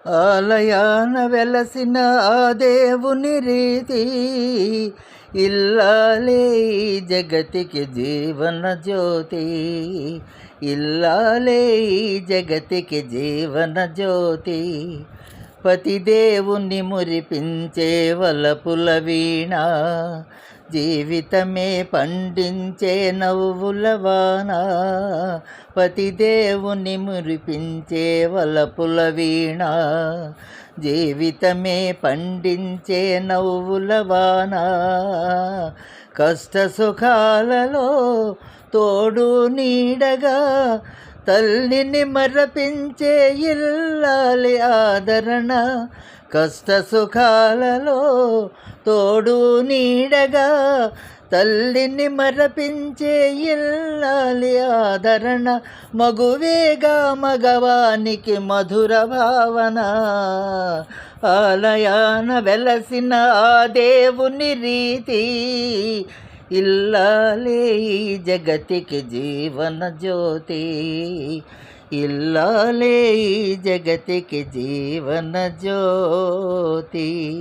ఆలయాన వెలసిన ఆ దేవుని రీతి ఇల్లాలే ఈ జగతికి జీవన జ్యోతి. ఇల్లాలే ఈ జగతికి జీవన జ్యోతి. పతిదేవుని మురిపించే వలపుల వీణ, జీవితమే పండించే నవ్వుల వాన. పతిదేవుని మురిపించే వలపుల వీణ, జీవితమే పండించే నవ్వుల వాన. కష్ట సుఖాలలో తోడు నీడగా తల్లిని మరపించే ఇల్లాలి ఆదరణ. కష్ట సుఖాలలో తోడు నీడగా తల్లిని మరపించే ఇల్లాలి ఆదరణ. మగువేగా మగవానికి మధుర భావన, ఆలయాన వెలసిన ఆ దేవుని రీతి. ఇల్లాలే ఈ జగతికి జీవన జ్యోతి. ఇల్లాలే ఈ జగతికి జీవన జ్యోతి.